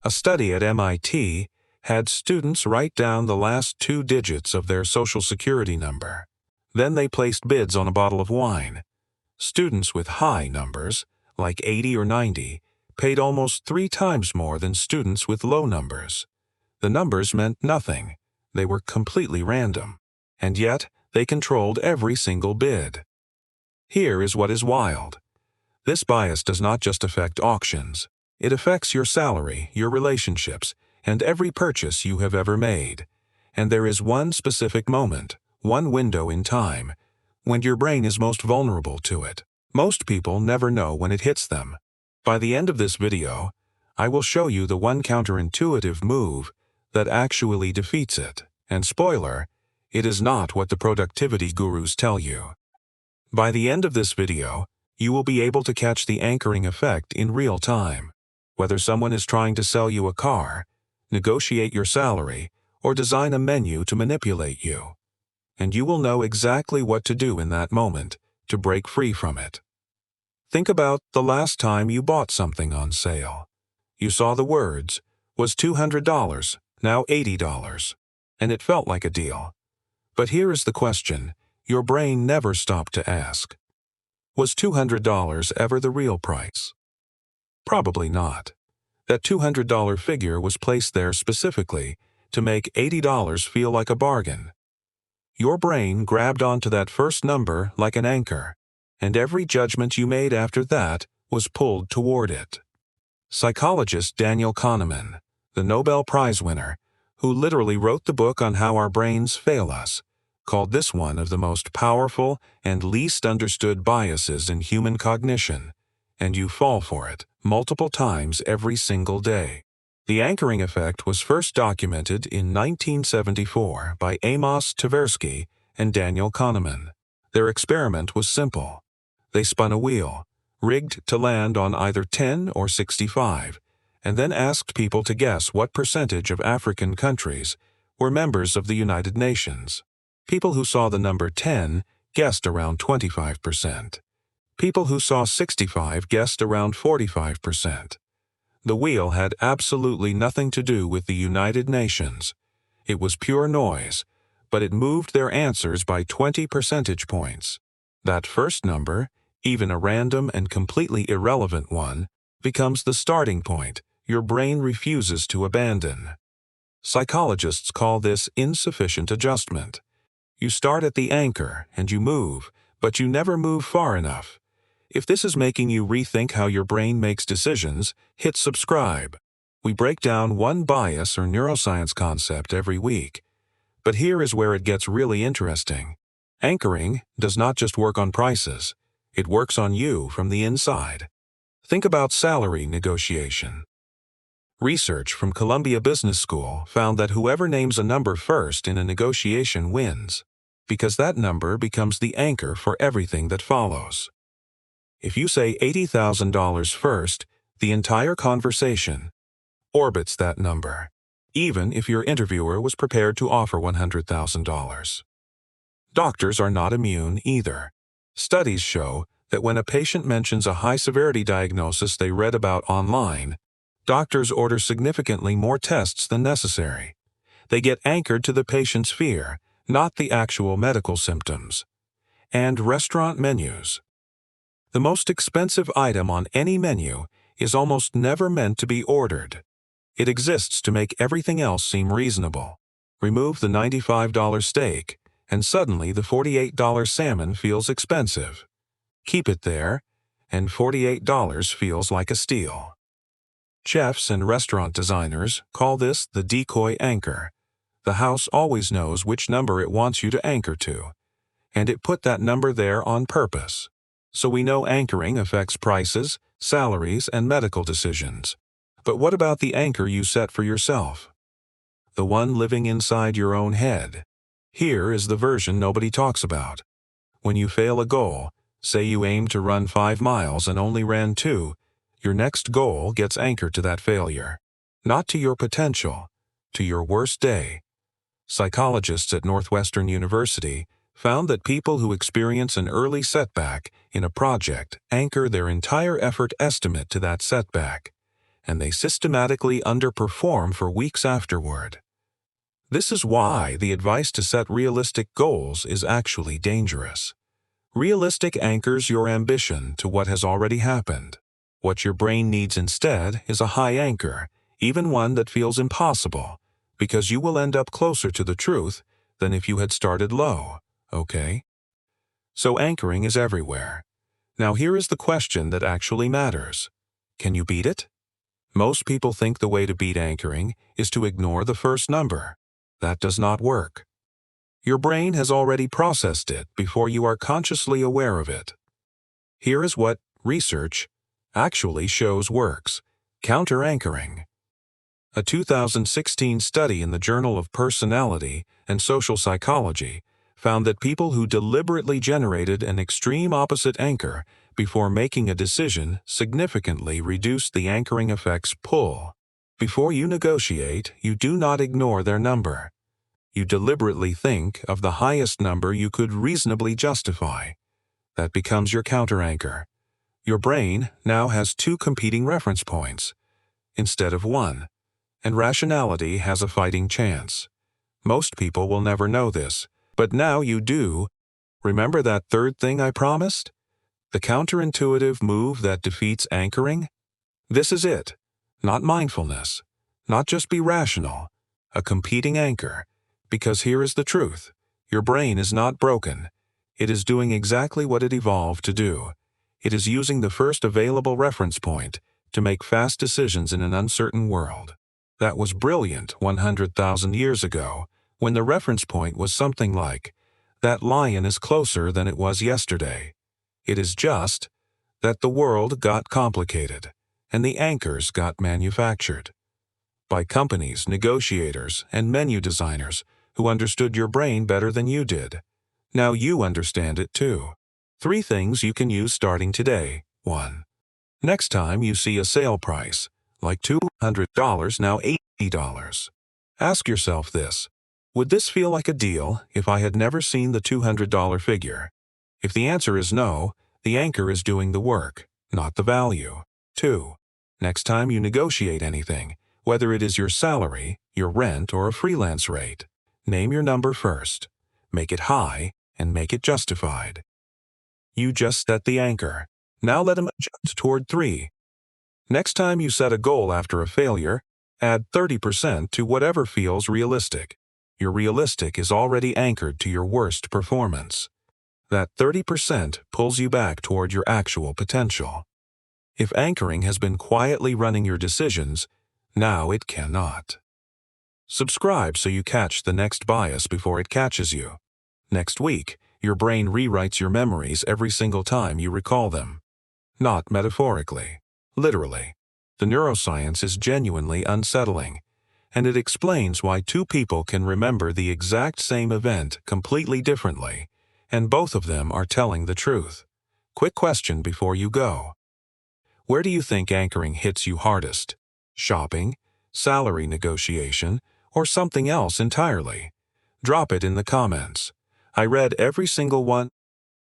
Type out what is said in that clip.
A study at MIT had students write down the last 2 digits of their Social Security number. Then they placed bids on a bottle of wine. Students with high numbers, like 80 or 90, paid almost 3 times more than students with low numbers. The numbers meant nothing. They were completely random. And yet, they controlled every single bid. Here is what is wild. This bias does not just affect auctions. It affects your salary, your relationships, and every purchase you have ever made. And there is one specific moment, one window in time, when your brain is most vulnerable to it. Most people never know when it hits them. By the end of this video, I will show you the one counterintuitive move that actually defeats it. And spoiler, it is not what the productivity gurus tell you. By the end of this video, you will be able to catch the anchoring effect in real time. Whether someone is trying to sell you a car, negotiate your salary, or design a menu to manipulate you. And you will know exactly what to do in that moment to break free from it. Think about the last time you bought something on sale. You saw the words, was $200, now $80, and it felt like a deal. But here is the question your brain never stopped to ask. Was $200 ever the real price? Probably not. That $200 figure was placed there specifically to make $80 feel like a bargain. Your brain grabbed onto that first number like an anchor, and every judgment you made after that was pulled toward it. Psychologist Daniel Kahneman, the Nobel Prize winner, who literally wrote the book on how our brains fail us, called this one of the most powerful and least understood biases in human cognition, and you fall for it multiple times every single day. The anchoring effect was first documented in 1974 by Amos Tversky and Daniel Kahneman. Their experiment was simple. They spun a wheel, rigged to land on either 10 or 65, and then asked people to guess what percentage of African countries were members of the United Nations. People who saw the number 10 guessed around 25%. People who saw 65 guessed around 45%. The wheel had absolutely nothing to do with the United Nations. It was pure noise, but it moved their answers by 20 percentage points. That first number, even a random and completely irrelevant one, becomes the starting point your brain refuses to abandon. Psychologists call this insufficient adjustment. You start at the anchor and you move, but you never move far enough. If this is making you rethink how your brain makes decisions, hit subscribe. We break down one bias or neuroscience concept every week. But here is where it gets really interesting. Anchoring does not just work on prices. It works on you from the inside. Think about salary negotiation. Research from Columbia Business School found that whoever names a number first in a negotiation wins, because that number becomes the anchor for everything that follows. If you say $80,000 first, the entire conversation orbits that number, even if your interviewer was prepared to offer $100,000. Doctors are not immune either. Studies show that when a patient mentions a high-severity diagnosis they read about online, doctors order significantly more tests than necessary. They get anchored to the patient's fear, not the actual medical symptoms. And restaurant menus. The most expensive item on any menu is almost never meant to be ordered. It exists to make everything else seem reasonable. Remove the $95 steak, and suddenly the $48 salmon feels expensive. Keep it there, and $48 feels like a steal. Chefs and restaurant designers call this the decoy anchor. The house always knows which number it wants you to anchor to, and it put that number there on purpose. So we know anchoring affects prices, salaries, and medical decisions. But what about the anchor you set for yourself? The one living inside your own head. Here is the version nobody talks about. When you fail a goal, say you aim to run 5 miles and only ran 2, your next goal gets anchored to that failure. Not to your potential, to your worst day. Psychologists at Northwestern University found that people who experience an early setback in a project anchor their entire effort estimate to that setback. and they systematically underperform for weeks afterward. This is why the advice to set realistic goals is actually dangerous. Realistic anchors your ambition to what has already happened. What your brain needs instead is a high anchor, even one that feels impossible, because you will end up closer to the truth than if you had started low, okay? So anchoring is everywhere. Now here is the question that actually matters. Can you beat it? Most people think the way to beat anchoring is to ignore the first number. That does not work. Your brain has already processed it before you are consciously aware of it. Here is what research actually shows works: counter-anchoring. A 2016 study in the Journal of Personality and Social Psychology found that people who deliberately generated an extreme opposite anchor before making a decision significantly reduced the anchoring effect's pull. Before you negotiate, you do not ignore their number. You deliberately think of the highest number you could reasonably justify. That becomes your counter-anchor. Your brain now has two competing reference points instead of one, and rationality has a fighting chance. Most people will never know this, but now you do. Remember that third thing I promised? The counterintuitive move that defeats anchoring? This is it. Not mindfulness. Not just be rational. A competing anchor. Because here is the truth. Your brain is not broken. It is doing exactly what it evolved to do. It is using the first available reference point to make fast decisions in an uncertain world. That was brilliant 100,000 years ago, when the reference point was something like, "That lion is closer than it was yesterday." It is just that the world got complicated, and the anchors got manufactured by companies, negotiators, and menu designers who understood your brain better than you did. Now you understand it too. 3 things you can use starting today. 1. Next time you see a sale price, like $200, now $80. Ask yourself this: would this feel like a deal if I had never seen the $200 figure? If the answer is no, the anchor is doing the work, not the value. 2. Next time you negotiate anything, whether it is your salary, your rent, or a freelance rate, name your number first. Make it high and make it justified. You just set the anchor. Now let him adjust toward 3. Next time you set a goal after a failure, add 30% to whatever feels realistic. Your realistic is already anchored to your worst performance. That 30% pulls you back toward your actual potential. If anchoring has been quietly running your decisions, now it cannot. Subscribe so you catch the next bias before it catches you. Next week, your brain rewrites your memories every single time you recall them. Not metaphorically, literally. The neuroscience is genuinely unsettling, and it explains why 2 people can remember the exact same event completely differently, and both of them are telling the truth. Quick question before you go. Where do you think anchoring hits you hardest? Shopping, salary negotiation, or something else entirely? Drop it in the comments. I read every single one.